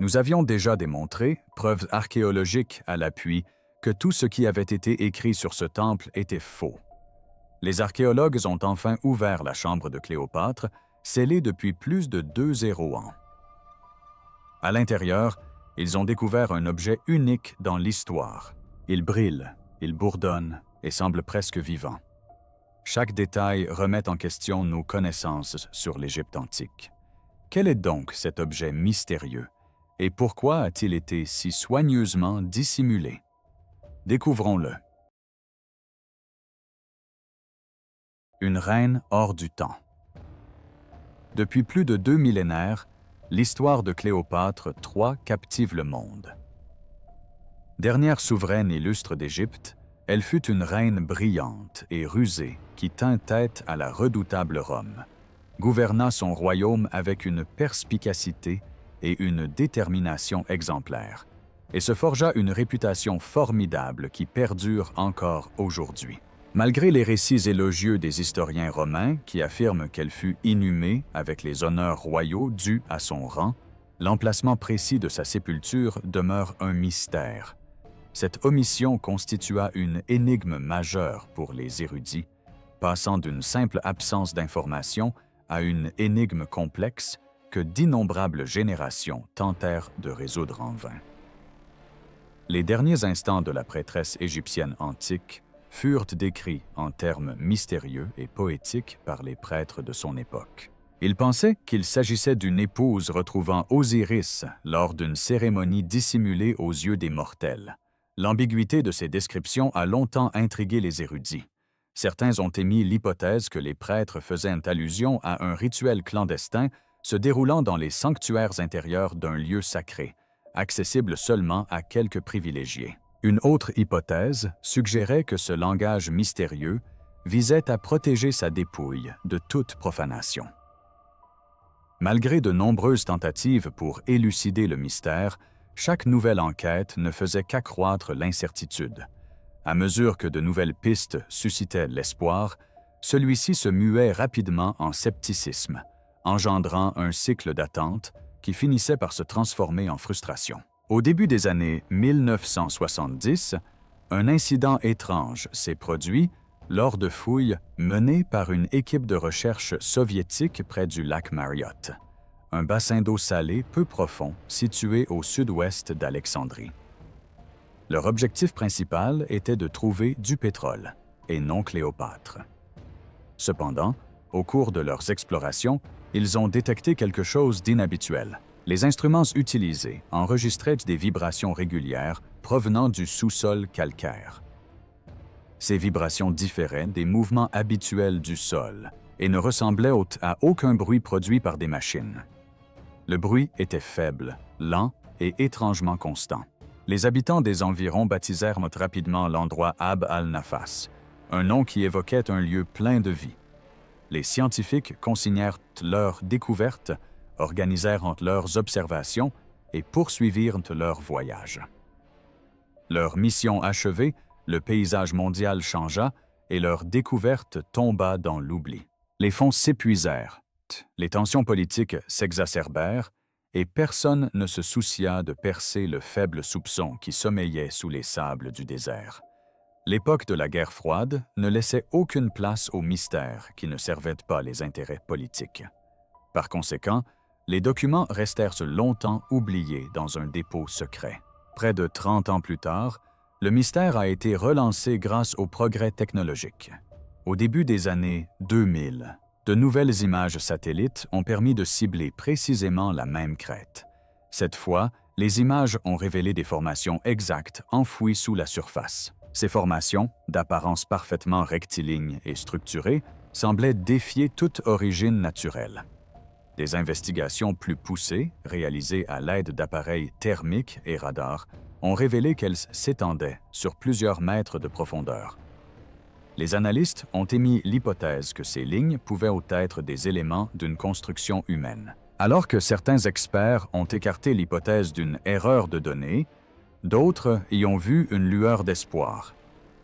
Nous avions déjà démontré, preuves archéologiques à l'appui, que tout ce qui avait été écrit sur ce temple était faux. Les archéologues ont enfin ouvert la chambre de Cléopâtre, scellée depuis plus de 2 ans. À l'intérieur, ils ont découvert un objet unique dans l'histoire. Il brille, il bourdonne et semble presque vivant. Chaque détail remet en question nos connaissances sur l'Égypte antique. Quel est donc cet objet mystérieux et pourquoi a-t-il été si soigneusement dissimulé? Découvrons-le. Une reine hors du temps. Depuis plus de 2 millénaires, l'histoire de Cléopâtre III captive le monde. Dernière souveraine illustre d'Égypte, elle fut une reine brillante et rusée qui tint tête à la redoutable Rome, gouverna son royaume avec une perspicacité et une détermination exemplaires, et se forgea une réputation formidable qui perdure encore aujourd'hui. Malgré les récits élogieux des historiens romains qui affirment qu'elle fut inhumée avec les honneurs royaux dus à son rang, l'emplacement précis de sa sépulture demeure un mystère. Cette omission constitua une énigme majeure pour les érudits, passant d'une simple absence d'information à une énigme complexe que d'innombrables générations tentèrent de résoudre en vain. Les derniers instants de la prêtresse égyptienne antique furent décrits en termes mystérieux et poétiques par les prêtres de son époque. Ils pensaient qu'il s'agissait d'une épouse retrouvant Osiris lors d'une cérémonie dissimulée aux yeux des mortels. L'ambiguïté de ces descriptions a longtemps intrigué les érudits. Certains ont émis l'hypothèse que les prêtres faisaient allusion à un rituel clandestin se déroulant dans les sanctuaires intérieurs d'un lieu sacré, accessible seulement à quelques privilégiés. Une autre hypothèse suggérait que ce langage mystérieux visait à protéger sa dépouille de toute profanation. Malgré de nombreuses tentatives pour élucider le mystère, chaque nouvelle enquête ne faisait qu'accroître l'incertitude. À mesure que de nouvelles pistes suscitaient l'espoir, celui-ci se muait rapidement en scepticisme, engendrant un cycle d'attente qui finissait par se transformer en frustration. Au début des années 1970, un incident étrange s'est produit lors de fouilles menées par une équipe de recherche soviétique près du lac Mariot, un bassin d'eau salée peu profond situé au sud-ouest d'Alexandrie. Leur objectif principal était de trouver du pétrole, et non Cléopâtre. Cependant, au cours de leurs explorations, ils ont détecté quelque chose d'inhabituel. Les instruments utilisés enregistraient des vibrations régulières provenant du sous-sol calcaire. Ces vibrations différaient des mouvements habituels du sol et ne ressemblaient à aucun bruit produit par des machines. Le bruit était faible, lent et étrangement constant. Les habitants des environs baptisèrent rapidement l'endroit Ab al-Nafas, un nom qui évoquait un lieu plein de vie. Les scientifiques consignèrent leurs découvertes, organisèrent leurs observations et poursuivirent leur voyage. Leur mission achevée, le paysage mondial changea et leur découverte tomba dans l'oubli. Les fonds s'épuisèrent, les tensions politiques s'exacerbèrent et personne ne se soucia de percer le faible soupçon qui sommeillait sous les sables du désert. L'époque de la guerre froide ne laissait aucune place aux mystères qui ne servaient pas les intérêts politiques. Par conséquent, les documents restèrent longtemps oubliés dans un dépôt secret. Près de 30 ans plus tard, le mystère a été relancé grâce aux progrès technologiques. Au début des années 2000, de nouvelles images satellites ont permis de cibler précisément la même crête. Cette fois, les images ont révélé des formations exactes enfouies sous la surface. Ces formations, d'apparence parfaitement rectiligne et structurée, semblaient défier toute origine naturelle. Des investigations plus poussées, réalisées à l'aide d'appareils thermiques et radars, ont révélé qu'elles s'étendaient sur plusieurs mètres de profondeur. Les analystes ont émis l'hypothèse que ces lignes pouvaient être des éléments d'une construction humaine. Alors que certains experts ont écarté l'hypothèse d'une erreur de données, d'autres y ont vu une lueur d'espoir.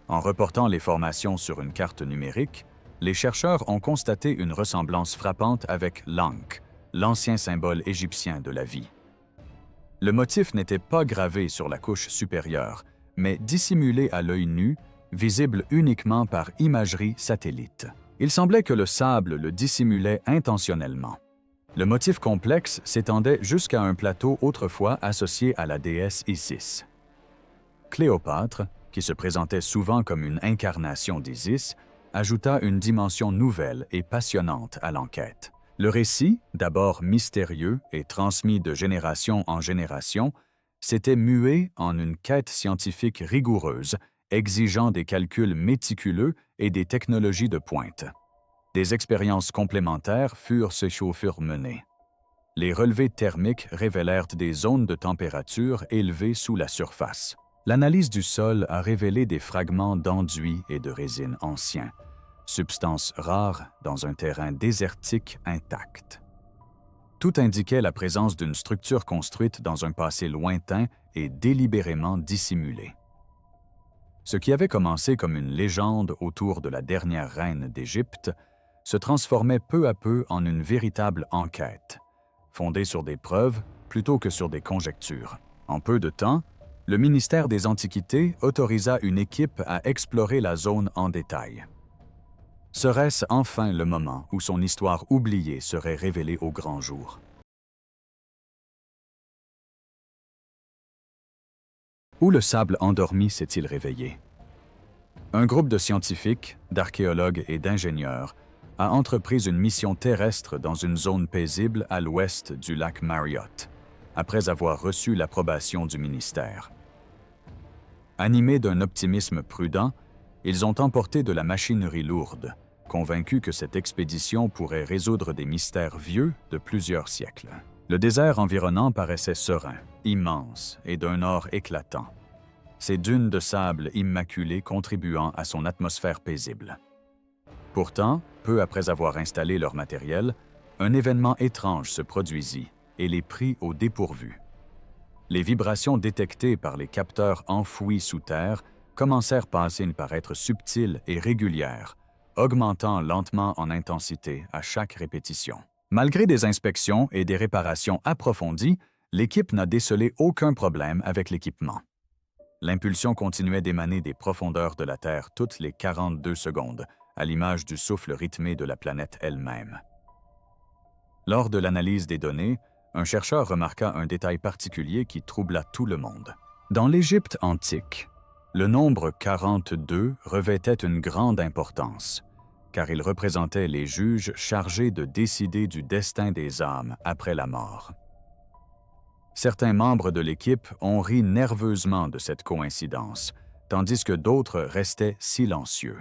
En reportant les formations sur une carte numérique, les chercheurs ont constaté une ressemblance frappante avec l'Ankh, l'ancien symbole égyptien de la vie. Le motif n'était pas gravé sur la couche supérieure, mais dissimulé à l'œil nu, visible uniquement par imagerie satellite. Il semblait que le sable le dissimulait intentionnellement. Le motif complexe s'étendait jusqu'à un plateau autrefois associé à la déesse Isis. Cléopâtre, qui se présentait souvent comme une incarnation d'Isis, ajouta une dimension nouvelle et passionnante à l'enquête. Le récit, d'abord mystérieux et transmis de génération en génération, s'était mué en une quête scientifique rigoureuse, exigeant des calculs méticuleux et des technologies de pointe. Des expériences complémentaires furent menées. Les relevés thermiques révélèrent des zones de température élevées sous la surface. L'analyse du sol a révélé des fragments d'enduit et de résine anciens, substances rares dans un terrain désertique intact. Tout indiquait la présence d'une structure construite dans un passé lointain et délibérément dissimulée. Ce qui avait commencé comme une légende autour de la dernière reine d'Égypte se transformait peu à peu en une véritable enquête, fondée sur des preuves plutôt que sur des conjectures. En peu de temps, le ministère des Antiquités autorisa une équipe à explorer la zone en détail. Serait-ce enfin le moment où son histoire oubliée serait révélée au grand jour? Où le sable endormi s'est-il réveillé? Un groupe de scientifiques, d'archéologues et d'ingénieurs a entrepris une mission terrestre dans une zone paisible à l'ouest du lac Mariott, après avoir reçu l'approbation du ministère. Animés d'un optimisme prudent, ils ont emporté de la machinerie lourde, convaincus que cette expédition pourrait résoudre des mystères vieux de plusieurs siècles. Le désert environnant paraissait serein, immense et d'un or éclatant, ces dunes de sable immaculées contribuant à son atmosphère paisible. Pourtant, peu après avoir installé leur matériel, un événement étrange se produisit et les prit au dépourvu. Les vibrations détectées par les capteurs enfouis sous terre commencèrent par être subtiles et régulières, augmentant lentement en intensité à chaque répétition. Malgré des inspections et des réparations approfondies, l'équipe n'a décelé aucun problème avec l'équipement. L'impulsion continuait d'émaner des profondeurs de la Terre toutes les 42 secondes, à l'image du souffle rythmé de la planète elle-même. Lors de l'analyse des données, un chercheur remarqua un détail particulier qui troubla tout le monde. Dans l'Égypte antique, le nombre 42 revêtait une grande importance, car il représentait les juges chargés de décider du destin des âmes après la mort. Certains membres de l'équipe ont ri nerveusement de cette coïncidence, tandis que d'autres restaient silencieux.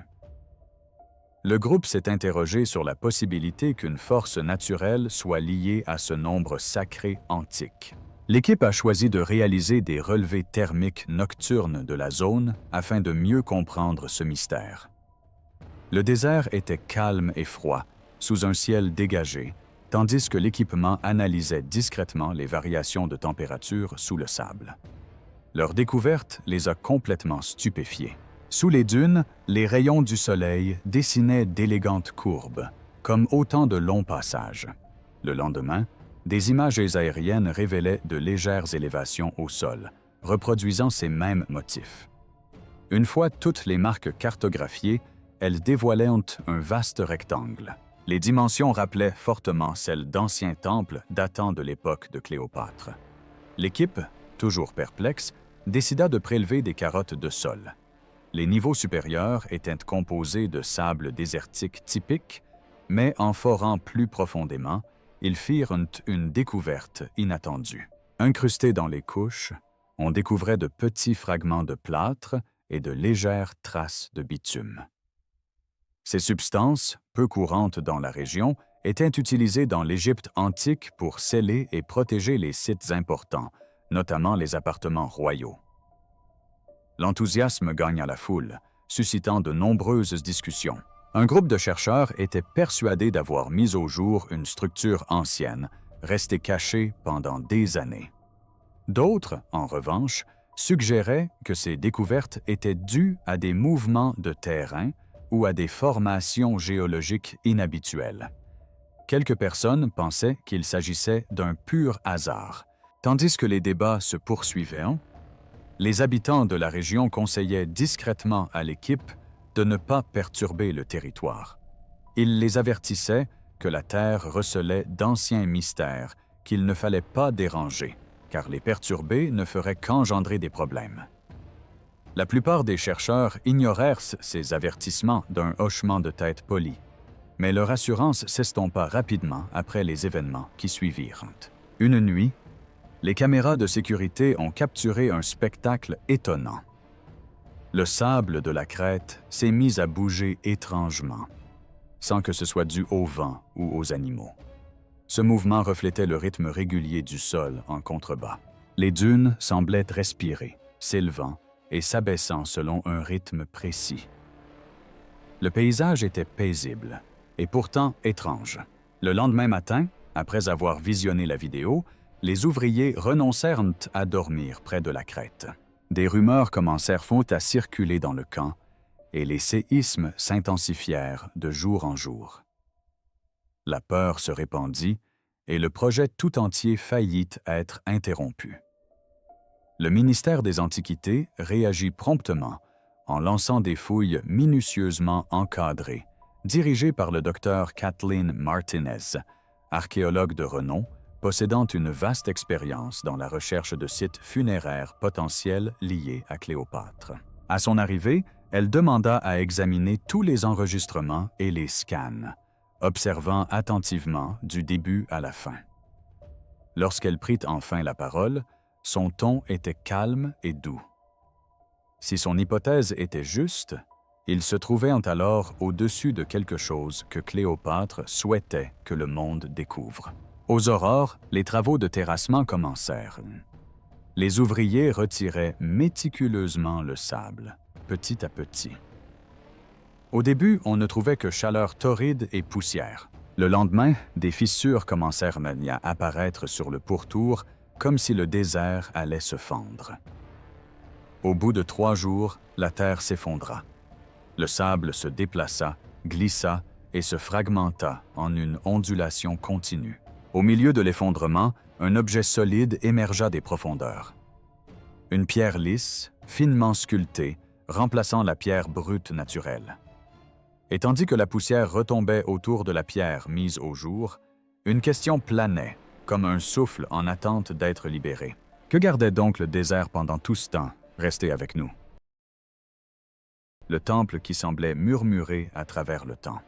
Le groupe s'est interrogé sur la possibilité qu'une force naturelle soit liée à ce nombre sacré antique. L'équipe a choisi de réaliser des relevés thermiques nocturnes de la zone afin de mieux comprendre ce mystère. Le désert était calme et froid, sous un ciel dégagé, tandis que l'équipement analysait discrètement les variations de température sous le sable. Leur découverte les a complètement stupéfiés. Sous les dunes, les rayons du soleil dessinaient d'élégantes courbes, comme autant de longs passages. Le lendemain, des images aériennes révélaient de légères élévations au sol, reproduisant ces mêmes motifs. Une fois toutes les marques cartographiées, elles dévoilaient un vaste rectangle. Les dimensions rappelaient fortement celles d'anciens temples datant de l'époque de Cléopâtre. L'équipe, toujours perplexe, décida de prélever des carottes de sol. Les niveaux supérieurs étaient composés de sable désertique typique, mais en forant plus profondément, ils firent une découverte inattendue. Incrustés dans les couches, on découvrait de petits fragments de plâtre et de légères traces de bitume. Ces substances, peu courantes dans la région, étaient utilisées dans l'Égypte antique pour sceller et protéger les sites importants, notamment les appartements royaux. L'enthousiasme gagna la foule, suscitant de nombreuses discussions. Un groupe de chercheurs était persuadé d'avoir mis au jour une structure ancienne, restée cachée pendant des années. D'autres, en revanche, suggéraient que ces découvertes étaient dues à des mouvements de terrain ou à des formations géologiques inhabituelles. Quelques personnes pensaient qu'il s'agissait d'un pur hasard, Tandis que les débats se poursuivaient, les habitants de la région conseillaient discrètement à l'équipe de ne pas perturber le territoire. Ils les avertissaient que la Terre recelait d'anciens mystères qu'il ne fallait pas déranger, car les perturber ne ferait qu'engendrer des problèmes. La plupart des chercheurs ignorèrent ces avertissements d'un hochement de tête poli, mais leur assurance s'estompa rapidement après les événements qui suivirent. Une nuit, les caméras de sécurité ont capturé un spectacle étonnant. Le sable de la crête s'est mis à bouger étrangement, sans que ce soit dû au vent ou aux animaux. Ce mouvement reflétait le rythme régulier du sol en contrebas. Les dunes semblaient respirer, s'élevant et s'abaissant selon un rythme précis. Le paysage était paisible et pourtant étrange. Le lendemain matin, après avoir visionné la vidéo, les ouvriers renoncèrent à dormir près de la crête. Des rumeurs commencèrent à circuler dans le camp et les séismes s'intensifièrent de jour en jour. La peur se répandit et le projet tout entier faillit être interrompu. Le ministère des Antiquités réagit promptement en lançant des fouilles minutieusement encadrées, dirigées par le docteur Kathleen Martinez, archéologue de renom, possédant une vaste expérience dans la recherche de sites funéraires potentiels liés à Cléopâtre. À son arrivée, elle demanda à examiner tous les enregistrements et les scans, observant attentivement du début à la fin. Lorsqu'elle prit enfin la parole, son ton était calme et doux. Si son hypothèse était juste, ils se trouvaient alors au-dessus de quelque chose que Cléopâtre souhaitait que le monde découvre. Aux aurores, les travaux de terrassement commencèrent. Les ouvriers retiraient méticuleusement le sable, petit à petit. Au début, on ne trouvait que chaleur torride et poussière. Le lendemain, des fissures commencèrent à apparaître sur le pourtour, comme si le désert allait se fendre. Au bout de 3 jours, la terre s'effondra. Le sable se déplaça, glissa et se fragmenta en une ondulation continue. Au milieu de l'effondrement, un objet solide émergea des profondeurs. Une pierre lisse, finement sculptée, remplaçant la pierre brute naturelle. Et tandis que la poussière retombait autour de la pierre mise au jour, une question planait, comme un souffle en attente d'être libéré. Que gardait donc le désert pendant tout ce temps? Restez avec nous. Le temple qui semblait murmurer à travers le temps.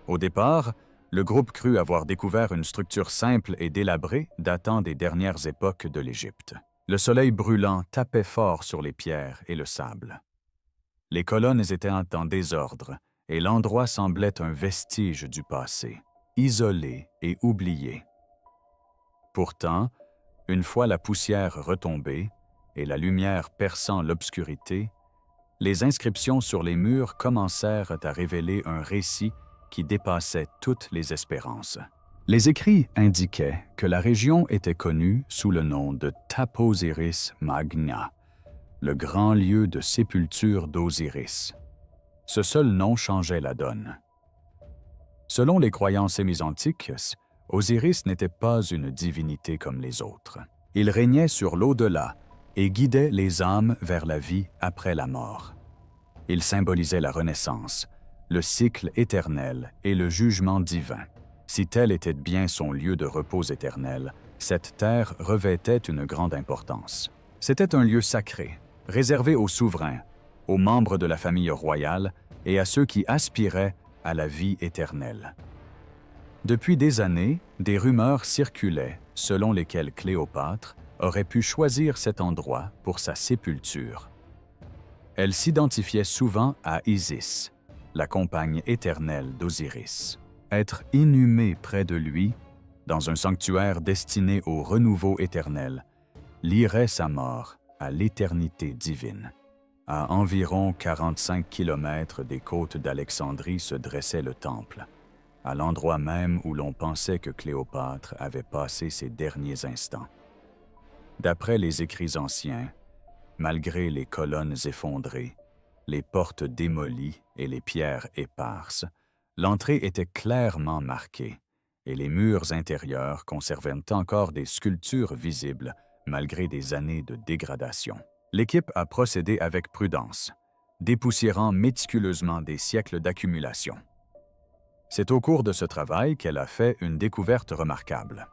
Au départ, le groupe crut avoir découvert une structure simple et délabrée datant des dernières époques de l'Égypte. Le soleil brûlant tapait fort sur les pierres et le sable. Les colonnes étaient en désordre et l'endroit semblait un vestige du passé, isolé et oublié. Pourtant, une fois la poussière retombée et la lumière perçant l'obscurité, les inscriptions sur les murs commencèrent à révéler un récit qui dépassait toutes les espérances. Les écrits indiquaient que la région était connue sous le nom de Taposiris Magna, le grand lieu de sépulture d'Osiris. Ce seul nom changeait la donne. Selon les croyances sémisantiques, Osiris n'était pas une divinité comme les autres. Il régnait sur l'au-delà et guidait les âmes vers la vie après la mort. Il symbolisait la renaissance, le cycle éternel et le jugement divin. Si tel était bien son lieu de repos éternel, cette terre revêtait une grande importance. C'était un lieu sacré, réservé aux souverains, aux membres de la famille royale et à ceux qui aspiraient à la vie éternelle. Depuis des années, des rumeurs circulaient selon lesquelles Cléopâtre aurait pu choisir cet endroit pour sa sépulture. Elle s'identifiait souvent à Isis, la compagne éternelle d'Osiris. Être inhumé près de lui, dans un sanctuaire destiné au renouveau éternel, lierait sa mort à l'éternité divine. À environ 45 kilomètres des côtes d'Alexandrie se dressait le temple, à l'endroit même où l'on pensait que Cléopâtre avait passé ses derniers instants. D'après les écrits anciens, malgré les colonnes effondrées, les portes démolies et les pierres éparses, l'entrée était clairement marquée, et les murs intérieurs conservaient encore des sculptures visibles malgré des années de dégradation. L'équipe a procédé avec prudence, dépoussiérant méticuleusement des siècles d'accumulation. C'est au cours de ce travail qu'elle a fait une découverte remarquable.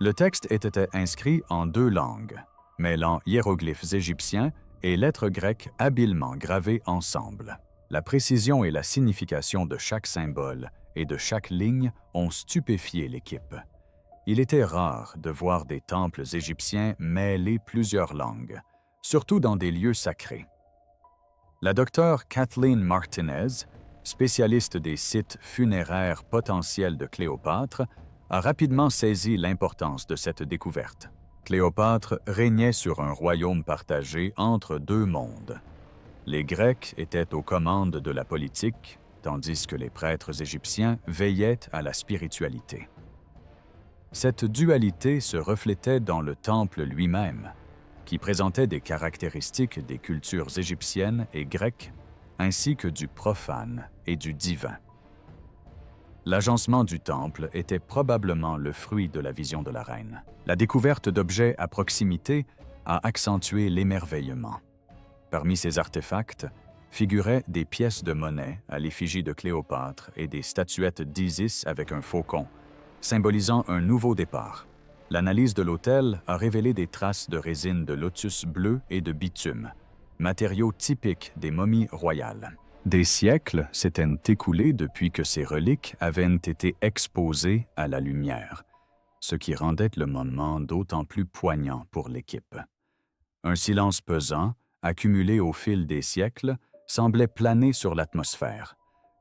Le texte était inscrit en 2 langues, mêlant hiéroglyphes égyptiens et lettres grecques habilement gravées ensemble. La précision et la signification de chaque symbole et de chaque ligne ont stupéfié l'équipe. Il était rare de voir des temples égyptiens mêler plusieurs langues, surtout dans des lieux sacrés. La docteure Kathleen Martinez, spécialiste des sites funéraires potentiels de Cléopâtre, a rapidement saisi l'importance de cette découverte. Cléopâtre régnait sur un royaume partagé entre 2 mondes. Les Grecs étaient aux commandes de la politique, tandis que les prêtres égyptiens veillaient à la spiritualité. Cette dualité se reflétait dans le temple lui-même, qui présentait des caractéristiques des cultures égyptiennes et grecques, ainsi que du profane et du divin. L'agencement du temple était probablement le fruit de la vision de la reine. La découverte d'objets à proximité a accentué l'émerveillement. Parmi ces artefacts figuraient des pièces de monnaie à l'effigie de Cléopâtre et des statuettes d'Isis avec un faucon, symbolisant un nouveau départ. L'analyse de l'autel a révélé des traces de résine de lotus bleu et de bitume, matériaux typiques des momies royales. Des siècles s'étaient écoulés depuis que ces reliques avaient été exposées à la lumière, ce qui rendait le moment d'autant plus poignant pour l'équipe. Un silence pesant, accumulé au fil des siècles, semblait planer sur l'atmosphère.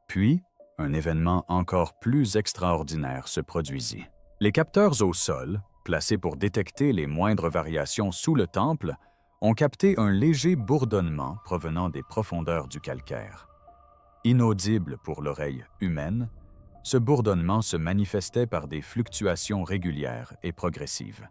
Puis, un événement encore plus extraordinaire se produisit. Les capteurs au sol, placés pour détecter les moindres variations sous le temple, ont capté un léger bourdonnement provenant des profondeurs du calcaire. Inaudible pour l'oreille humaine, ce bourdonnement se manifestait par des fluctuations régulières et progressives.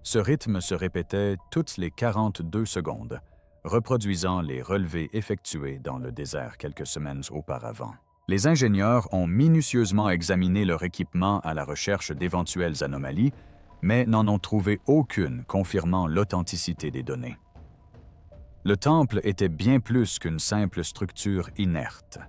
Ce rythme se répétait toutes les 42 secondes, reproduisant les relevés effectués dans le désert quelques semaines auparavant. Les ingénieurs ont minutieusement examiné leur équipement à la recherche d'éventuelles anomalies, mais n'en ont trouvé aucune confirmant l'authenticité des données. Le temple était bien plus qu'une simple structure inerte.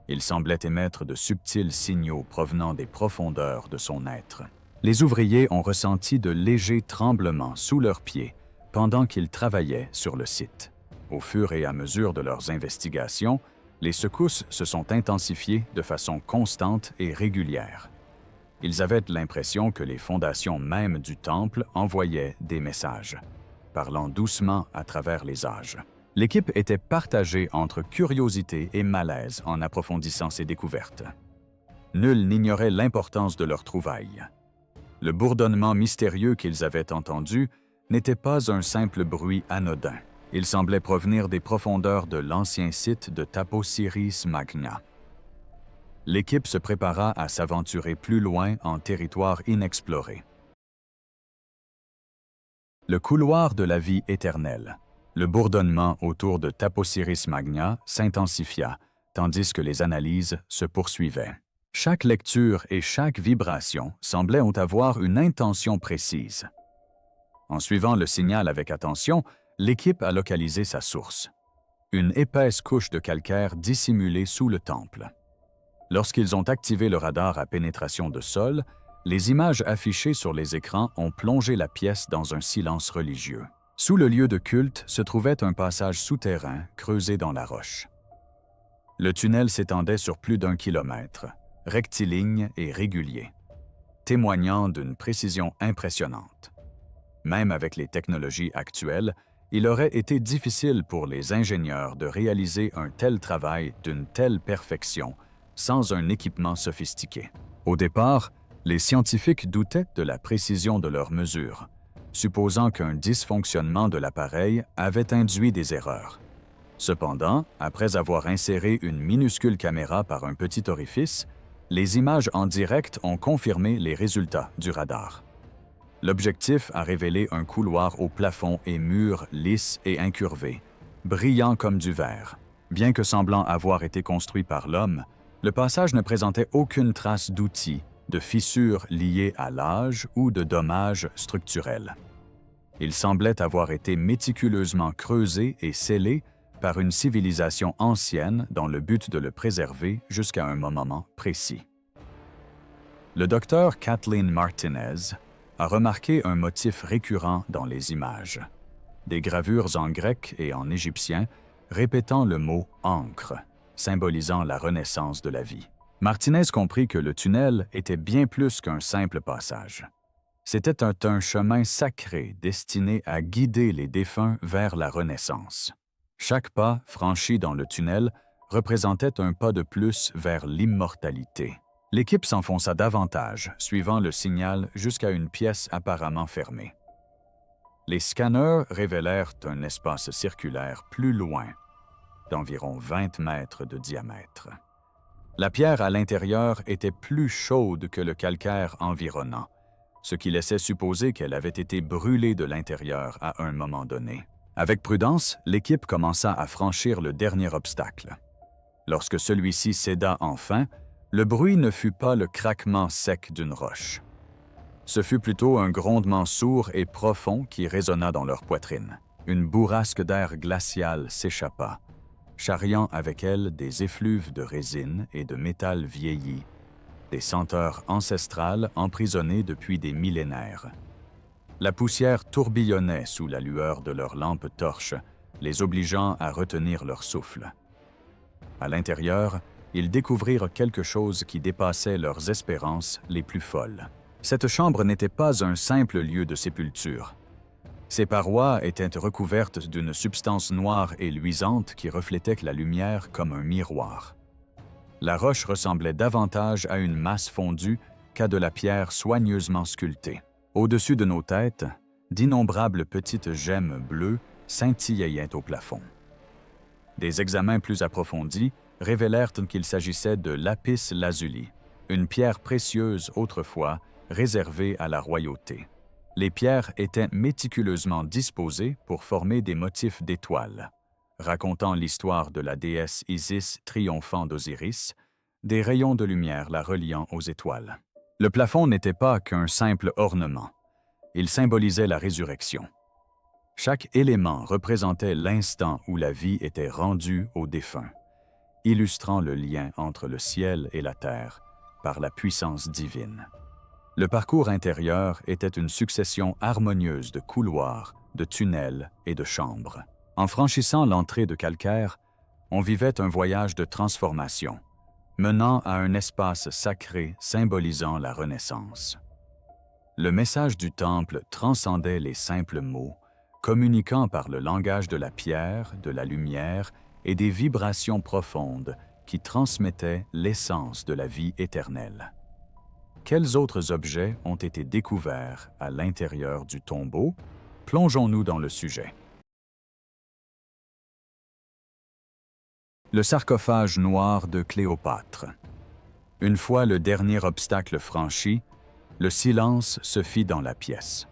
Il semblait émettre de subtils signaux provenant des profondeurs de son être. Les ouvriers ont ressenti de légers tremblements sous leurs pieds pendant qu'ils travaillaient sur le site. Au fur et à mesure de leurs investigations, les secousses se sont intensifiées de façon constante et régulière. Ils avaient l'impression que les fondations mêmes du temple envoyaient des messages, parlant doucement à travers les âges. L'équipe était partagée entre curiosité et malaise en approfondissant ces découvertes. Nul n'ignorait l'importance de leurs trouvailles. Le bourdonnement mystérieux qu'ils avaient entendu n'était pas un simple bruit anodin. Il semblait provenir des profondeurs de l'ancien site de Taposiris Magna. L'équipe se prépara à s'aventurer plus loin en territoire inexploré. Le couloir de la vie éternelle. Le bourdonnement autour de Taposiris Magna s'intensifia, tandis que les analyses se poursuivaient. Chaque lecture et chaque vibration semblaient avoir une intention précise. En suivant le signal avec attention, l'équipe a localisé sa source. Une épaisse couche de calcaire dissimulée sous le temple. Lorsqu'ils ont activé le radar à pénétration de sol, les images affichées sur les écrans ont plongé la pièce dans un silence religieux. Sous le lieu de culte se trouvait un passage souterrain creusé dans la roche. Le tunnel s'étendait sur plus d'1 kilomètre, rectiligne et régulier, témoignant d'une précision impressionnante. Même avec les technologies actuelles, il aurait été difficile pour les ingénieurs de réaliser un tel travail d'une telle perfection sans un équipement sophistiqué. Au départ, les scientifiques doutaient de la précision de leurs mesures, supposant qu'un dysfonctionnement de l'appareil avait induit des erreurs. Cependant, après avoir inséré une minuscule caméra par un petit orifice, les images en direct ont confirmé les résultats du radar. L'objectif a révélé un couloir au plafond et murs lisses et incurvés, brillant comme du verre. Bien que semblant avoir été construit par l'homme, le passage ne présentait aucune trace d'outils de fissures liées à l'âge ou de dommages structurels. Il semblait avoir été méticuleusement creusé et scellé par une civilisation ancienne dans le but de le préserver jusqu'à un moment précis. Le docteur Kathleen Martinez a remarqué un motif récurrent dans les images. Des gravures en grec et en égyptien répétant le mot « ancre », symbolisant la renaissance de la vie. Martinez comprit que le tunnel était bien plus qu'un simple passage. C'était un chemin sacré destiné à guider les défunts vers la renaissance. Chaque pas franchi dans le tunnel représentait un pas de plus vers l'immortalité. L'équipe s'enfonça davantage, suivant le signal jusqu'à une pièce apparemment fermée. Les scanners révélèrent un espace circulaire plus loin, d'environ 20 mètres de diamètre. La pierre à l'intérieur était plus chaude que le calcaire environnant, ce qui laissait supposer qu'elle avait été brûlée de l'intérieur à un moment donné. Avec prudence, l'équipe commença à franchir le dernier obstacle. Lorsque celui-ci céda enfin, le bruit ne fut pas le craquement sec d'une roche. Ce fut plutôt un grondement sourd et profond qui résonna dans leur poitrine. Une bourrasque d'air glacial s'échappa, charriant avec elle des effluves de résine et de métal vieilli, des senteurs ancestrales emprisonnées depuis des millénaires. La poussière tourbillonnait sous la lueur de leurs lampes torches, les obligeant à retenir leur souffle. À l'intérieur, ils découvrirent quelque chose qui dépassait leurs espérances les plus folles. Cette chambre n'était pas un simple lieu de sépulture. Ses parois étaient recouvertes d'une substance noire et luisante qui reflétait la lumière comme un miroir. La roche ressemblait davantage à une masse fondue qu'à de la pierre soigneusement sculptée. Au-dessus de nos têtes, d'innombrables petites gemmes bleues scintillaient au plafond. Des examens plus approfondis révélèrent qu'il s'agissait de lapis lazuli, une pierre précieuse autrefois réservée à la royauté. Les pierres étaient méticuleusement disposées pour former des motifs d'étoiles, racontant l'histoire de la déesse Isis triomphant d'Osiris, des rayons de lumière la reliant aux étoiles. Le plafond n'était pas qu'un simple ornement. Il symbolisait la résurrection. Chaque élément représentait l'instant où la vie était rendue aux défunts, illustrant le lien entre le ciel et la terre par la puissance divine. Le parcours intérieur était une succession harmonieuse de couloirs, de tunnels et de chambres. En franchissant l'entrée de calcaire, on vivait un voyage de transformation, menant à un espace sacré symbolisant la Renaissance. Le message du temple transcendait les simples mots, communiquant par le langage de la pierre, de la lumière et des vibrations profondes qui transmettaient l'essence de la vie éternelle. Quels autres objets ont été découverts à l'intérieur du tombeau? Plongeons-nous dans le sujet. Le sarcophage noir de Cléopâtre. Une fois le dernier obstacle franchi, le silence se fit dans la pièce.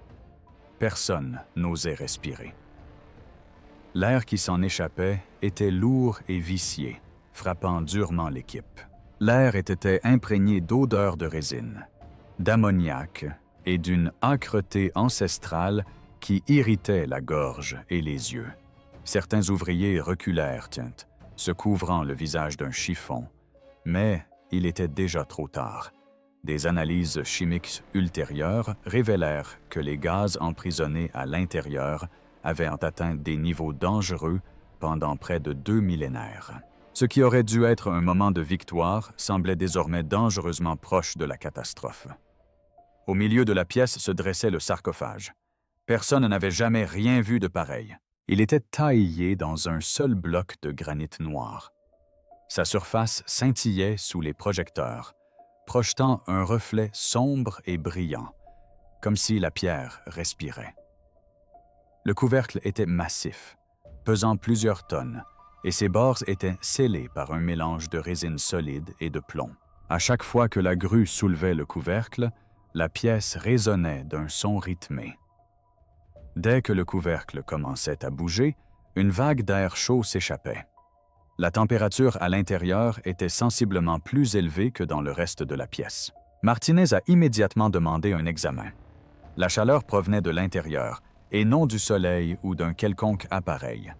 Personne n'osait respirer. L'air qui s'en échappait était lourd et vicié, frappant durement l'équipe. L'air était imprégné d'odeurs de résine, d'ammoniac et d'une âcreté ancestrale qui irritait la gorge et les yeux. Certains ouvriers reculèrent, se couvrant le visage d'un chiffon, mais il était déjà trop tard. Des analyses chimiques ultérieures révélèrent que les gaz emprisonnés à l'intérieur avaient atteint des niveaux dangereux pendant près de 2 millénaires. Ce qui aurait dû être un moment de victoire semblait désormais dangereusement proche de la catastrophe. Au milieu de la pièce se dressait le sarcophage. Personne n'avait jamais rien vu de pareil. Il était taillé dans un seul bloc de granit noir. Sa surface scintillait sous les projecteurs, projetant un reflet sombre et brillant, comme si la pierre respirait. Le couvercle était massif, pesant plusieurs tonnes, et ses bords étaient scellés par un mélange de résine solide et de plomb. À chaque fois que la grue soulevait le couvercle, la pièce résonnait d'un son rythmé. Dès que le couvercle commençait à bouger, une vague d'air chaud s'échappait. La température à l'intérieur était sensiblement plus élevée que dans le reste de la pièce. Martinez a immédiatement demandé un examen. La chaleur provenait de l'intérieur, et non du soleil ou d'un quelconque appareil.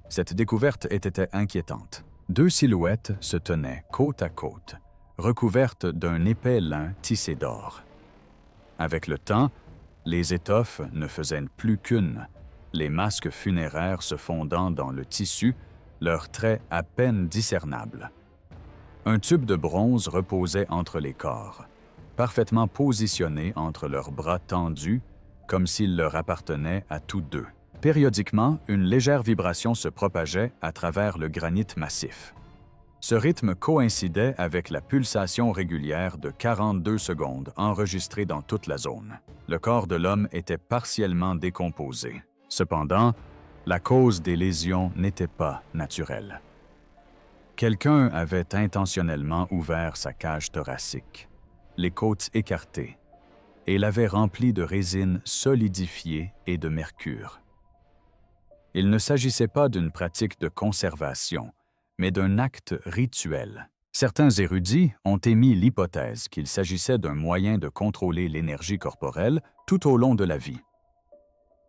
Cette découverte était inquiétante. Deux silhouettes se tenaient côte à côte, recouvertes d'un épais lin tissé d'or. Avec le temps, les étoffes ne faisaient plus qu'une, les masques funéraires se fondant dans le tissu, leurs traits à peine discernables. Un tube de bronze reposait entre les corps, parfaitement positionné entre leurs bras tendus, comme s'il leur appartenait à tous deux. Périodiquement, une légère vibration se propageait à travers le granit massif. Ce rythme coïncidait avec la pulsation régulière de 42 secondes enregistrée dans toute la zone. Le corps de l'homme était partiellement décomposé. Cependant, la cause des lésions n'était pas naturelle. Quelqu'un avait intentionnellement ouvert sa cage thoracique, les côtes écartées, et l'avait remplie de résine solidifiée et de mercure. Il ne s'agissait pas d'une pratique de conservation, mais d'un acte rituel. Certains érudits ont émis l'hypothèse qu'il s'agissait d'un moyen de contrôler l'énergie corporelle tout au long de la vie.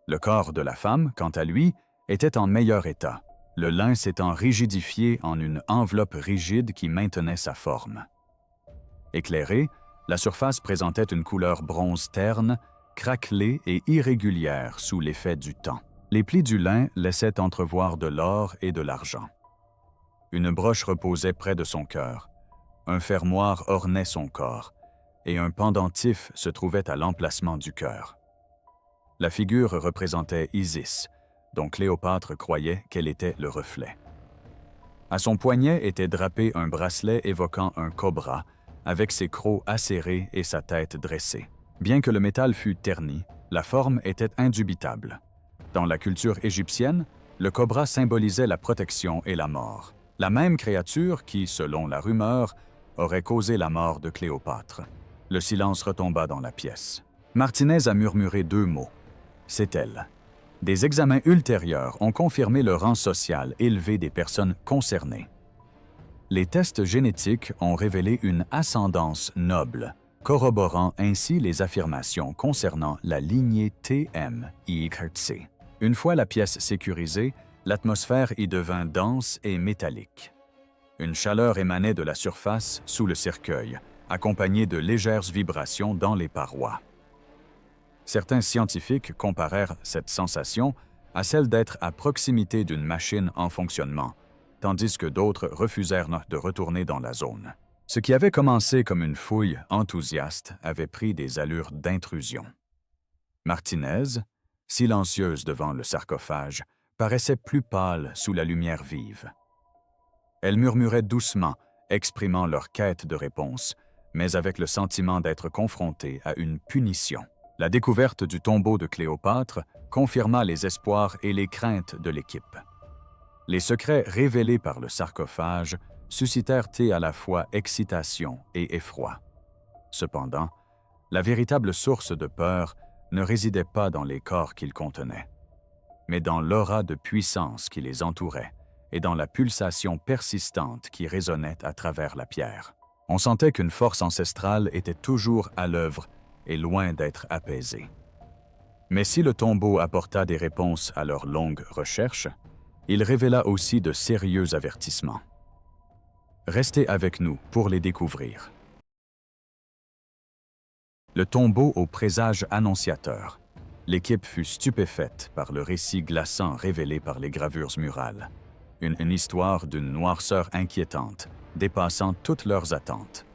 Le corps de la femme, quant à lui, était en meilleur état, le lin s'étant rigidifié en une enveloppe rigide qui maintenait sa forme. Éclairée, la surface présentait une couleur bronze terne, craquelée et irrégulière sous l'effet du temps. Les plis du lin laissaient entrevoir de l'or et de l'argent. Une broche reposait près de son cœur, un fermoir ornait son corps, et un pendentif se trouvait à l'emplacement du cœur. La figure représentait Isis, dont Cléopâtre croyait qu'elle était le reflet. À son poignet était drapé un bracelet évoquant un cobra, avec ses crocs acérés et sa tête dressée. Bien que le métal fût terni, la forme était indubitable. Dans la culture égyptienne, le cobra symbolisait la protection et la mort. La même créature qui, selon la rumeur, aurait causé la mort de Cléopâtre. Le silence retomba dans la pièce. Martinez a murmuré deux mots. C'est elle. Des examens ultérieurs ont confirmé le rang social élevé des personnes concernées. Les tests génétiques ont révélé une ascendance noble, corroborant ainsi les affirmations concernant la lignée TMYC. Une fois la pièce sécurisée, l'atmosphère y devint dense et métallique. Une chaleur émanait de la surface sous le cercueil, accompagnée de légères vibrations dans les parois. Certains scientifiques comparèrent cette sensation à celle d'être à proximité d'une machine en fonctionnement, tandis que d'autres refusèrent de retourner dans la zone. Ce qui avait commencé comme une fouille enthousiaste avait pris des allures d'intrusion. Martinez, silencieuse devant le sarcophage, paraissait plus pâle sous la lumière vive. Elle murmurait doucement, exprimant leur quête de réponse, mais avec le sentiment d'être confrontée à une punition. La découverte du tombeau de Cléopâtre confirma les espoirs et les craintes de l'équipe. Les secrets révélés par le sarcophage suscitèrent à la fois excitation et effroi. Cependant, la véritable source de peur ne résidait pas dans les corps qu'ils contenaient, mais dans l'aura de puissance qui les entourait et dans la pulsation persistante qui résonnait à travers la pierre. On sentait qu'une force ancestrale était toujours à l'œuvre et loin d'être apaisée. Mais si le tombeau apporta des réponses à leurs longues recherches, il révéla aussi de sérieux avertissements. Restez avec nous pour les découvrir. Le tombeau au présage annonciateur. L'équipe fut stupéfaite par le récit glaçant révélé par les gravures murales. Une histoire d'une noirceur inquiétante, dépassant toutes leurs attentes.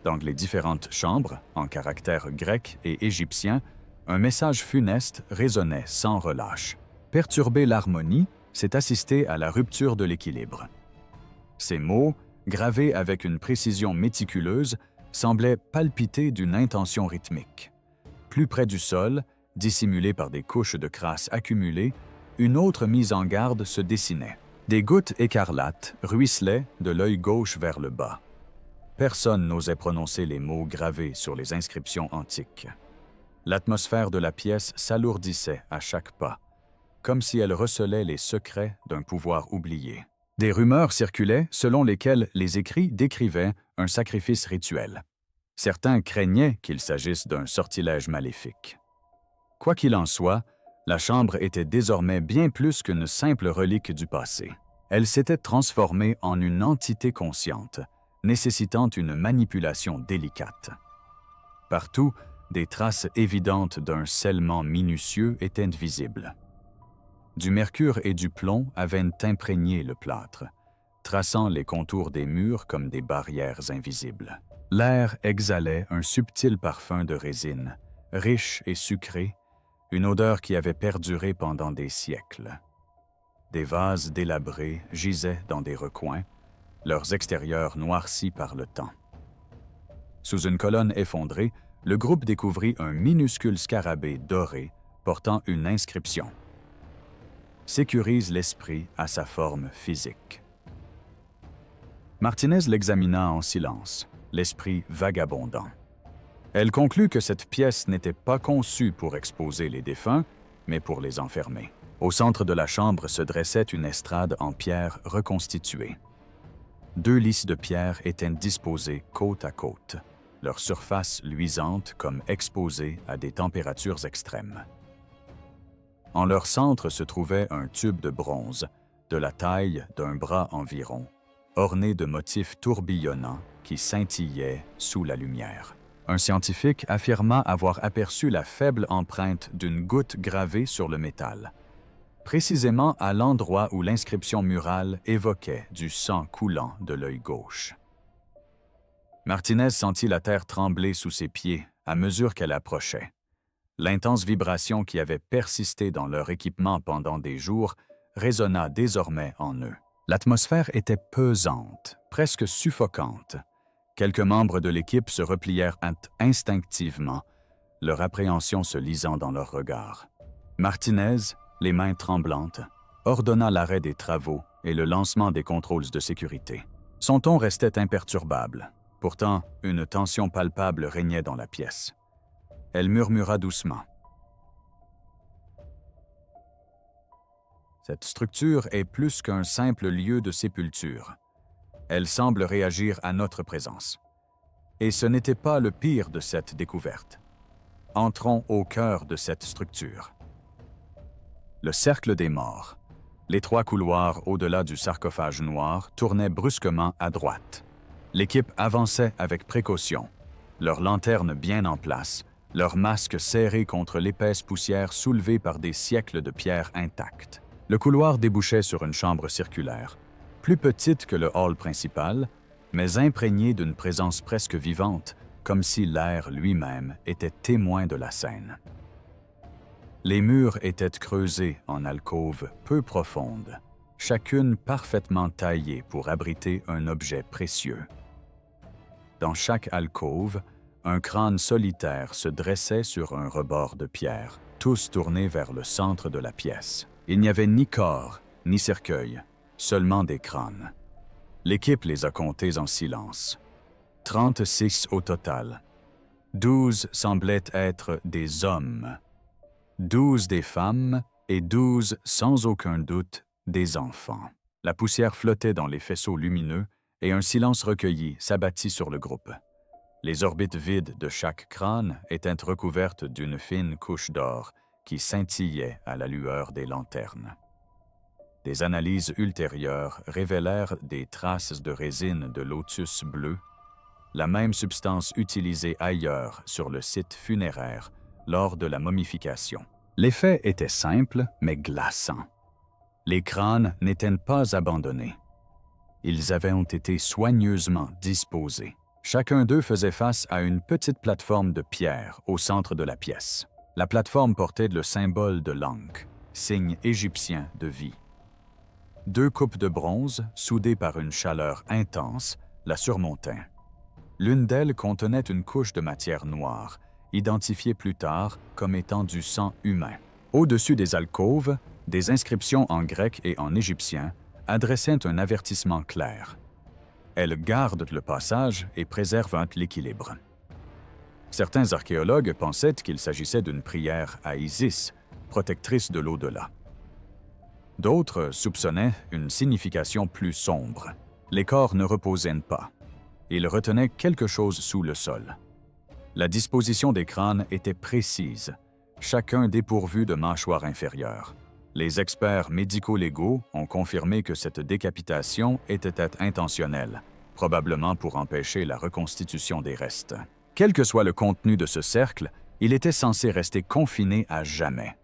Dans les différentes chambres, en caractères grecs et égyptiens, un message funeste résonnait sans relâche. Perturber l'harmonie, c'est assister à la rupture de l'équilibre. Ces mots, gravés avec une précision méticuleuse, semblaient palpiter d'une intention rythmique. Plus près du sol, dissimulé par des couches de crasse accumulées, une autre mise en garde se dessinait. Des gouttes écarlates ruisselaient de l'œil gauche vers le bas. Personne n'osait prononcer les mots gravés sur les inscriptions antiques. L'atmosphère de la pièce s'alourdissait à chaque pas, comme si elle recelait les secrets d'un pouvoir oublié. Des rumeurs circulaient selon lesquelles les écrits décrivaient un sacrifice rituel. Certains craignaient qu'il s'agisse d'un sortilège maléfique. Quoi qu'il en soit, la chambre était désormais bien plus qu'une simple relique du passé. Elle s'était transformée en une entité consciente, nécessitant une manipulation délicate. Partout, des traces évidentes d'un scellement minutieux étaient visibles. Du mercure et du plomb avaient imprégné le plâtre, traçant les contours des murs comme des barrières invisibles. L'air exhalait un subtil parfum de résine, riche et sucré, une odeur qui avait perduré pendant des siècles. Des vases délabrés gisaient dans des recoins, leurs extérieurs noircis par le temps. Sous une colonne effondrée, le groupe découvrit un minuscule scarabée doré portant une inscription. « Sécurise l'esprit à sa forme physique ». Martinez l'examina en silence, l'esprit vagabondant. Elle conclut que cette pièce n'était pas conçue pour exposer les défunts, mais pour les enfermer. Au centre de la chambre se dressait une estrade en pierre reconstituée. 2 lisses de pierre étaient disposées côte à côte, leur surface luisante comme exposée à des températures extrêmes. En leur centre se trouvait un tube de bronze, de la taille d'un bras environ, orné de motifs tourbillonnants qui scintillaient sous la lumière. Un scientifique affirma avoir aperçu la faible empreinte d'une goutte gravée sur le métal, précisément à l'endroit où l'inscription murale évoquait du sang coulant de l'œil gauche. Martinez sentit la terre trembler sous ses pieds à mesure qu'elle approchait. L'intense vibration qui avait persisté dans leur équipement pendant des jours résonna désormais en eux. L'atmosphère était pesante, presque suffocante. Quelques membres de l'équipe se replièrent instinctivement, leur appréhension se lisant dans leurs regards. Martinez, les mains tremblantes, ordonna l'arrêt des travaux et le lancement des contrôles de sécurité. Son ton restait imperturbable. Pourtant, une tension palpable régnait dans la pièce. Elle murmura doucement. « Cette structure est plus qu'un simple lieu de sépulture. Elle semble réagir à notre présence. Et ce n'était pas le pire de cette découverte. Entrons au cœur de cette structure. » Le cercle des morts. Les 3 couloirs au-delà du sarcophage noir tournaient brusquement à droite. L'équipe avançait avec précaution, leurs lanternes bien en place, leurs masques serrés contre l'épaisse poussière soulevée par des siècles de pierres intactes. Le couloir débouchait sur une chambre circulaire, plus petite que le hall principal, mais imprégnée d'une présence presque vivante, comme si l'air lui-même était témoin de la scène. Les murs étaient creusés en alcôves peu profondes, chacune parfaitement taillée pour abriter un objet précieux. Dans chaque alcôve, un crâne solitaire se dressait sur un rebord de pierre, tous tournés vers le centre de la pièce. Il n'y avait ni corps, ni cercueil, seulement des crânes. L'équipe les a comptés en silence. 36 au total. 12 semblaient être des hommes. 12 des femmes et 12, sans aucun doute, des enfants. La poussière flottait dans les faisceaux lumineux et un silence recueilli s'abattit sur le groupe. Les orbites vides de chaque crâne étaient recouvertes d'une fine couche d'or qui scintillait à la lueur des lanternes. Des analyses ultérieures révélèrent des traces de résine de lotus bleu, la même substance utilisée ailleurs sur le site funéraire lors de la momification. L'effet était simple, mais glaçant. Les crânes n'étaient pas abandonnés. Ils avaient été soigneusement disposés. Chacun d'eux faisait face à une petite plateforme de pierre au centre de la pièce. La plateforme portait le symbole de l'Ankh, signe égyptien de vie. 2 coupes de bronze, soudées par une chaleur intense, la surmontaient. L'une d'elles contenait une couche de matière noire, identifiée plus tard comme étant du sang humain. Au-dessus des alcôves, des inscriptions en grec et en égyptien adressaient un avertissement clair. Elles gardent le passage et préservent l'équilibre. Certains archéologues pensaient qu'il s'agissait d'une prière à Isis, protectrice de l'au-delà. D'autres soupçonnaient une signification plus sombre. Les corps ne reposaient pas. Ils retenaient quelque chose sous le sol. La disposition des crânes était précise, chacun dépourvu de mâchoire inférieure. Les experts médico-légaux ont confirmé que cette décapitation était intentionnelle, probablement pour empêcher la reconstitution des restes. Quel que soit le contenu de ce cercle, il était censé rester confiné à jamais.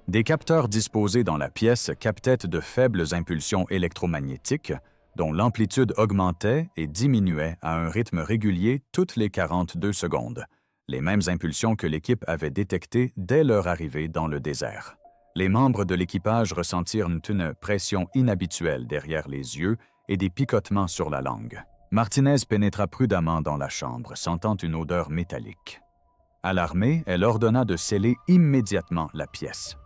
Des capteurs disposés dans la pièce captaient de faibles impulsions électromagnétiques, dont l'amplitude augmentait et diminuait à un rythme régulier toutes les 42 secondes, les mêmes impulsions que l'équipe avait détectées dès leur arrivée dans le désert. Les membres de l'équipage ressentirent une pression inhabituelle derrière les yeux et des picotements sur la langue. Martinez pénétra prudemment dans la chambre, sentant une odeur métallique. Alarmée, elle ordonna de sceller immédiatement la pièce.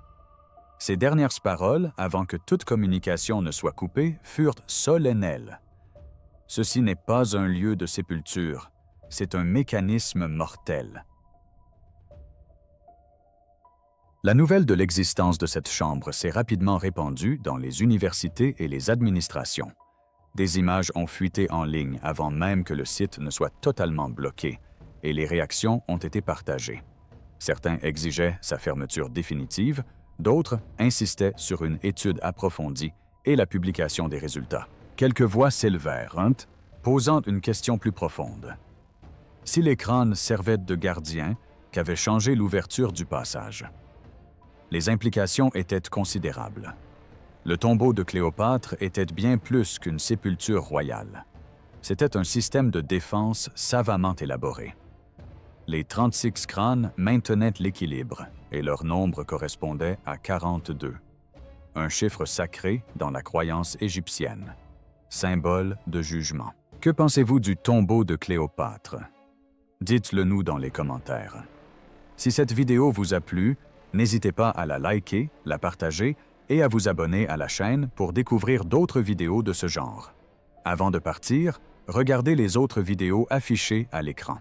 Ses dernières paroles, avant que toute communication ne soit coupée, furent solennelles. « Ceci n'est pas un lieu de sépulture, c'est un mécanisme mortel. » La nouvelle de l'existence de cette chambre s'est rapidement répandue dans les universités et les administrations. Des images ont fuité en ligne avant même que le site ne soit totalement bloqué, et les réactions ont été partagées. Certains exigeaient sa fermeture définitive, d'autres insistaient sur une étude approfondie et la publication des résultats. Quelques voix s'élevèrent, posant une question plus profonde. Si les crânes servaient de gardiens, qu'avait changé l'ouverture du passage? Les implications étaient considérables. Le tombeau de Cléopâtre était bien plus qu'une sépulture royale. C'était un système de défense savamment élaboré. Les 36 crânes maintenaient l'équilibre et leur nombre correspondait à 42, un chiffre sacré dans la croyance égyptienne, symbole de jugement. Que pensez-vous du tombeau de Cléopâtre? Dites-le nous dans les commentaires. Si cette vidéo vous a plu, n'hésitez pas à la liker, la partager et à vous abonner à la chaîne pour découvrir d'autres vidéos de ce genre. Avant de partir, regardez les autres vidéos affichées à l'écran.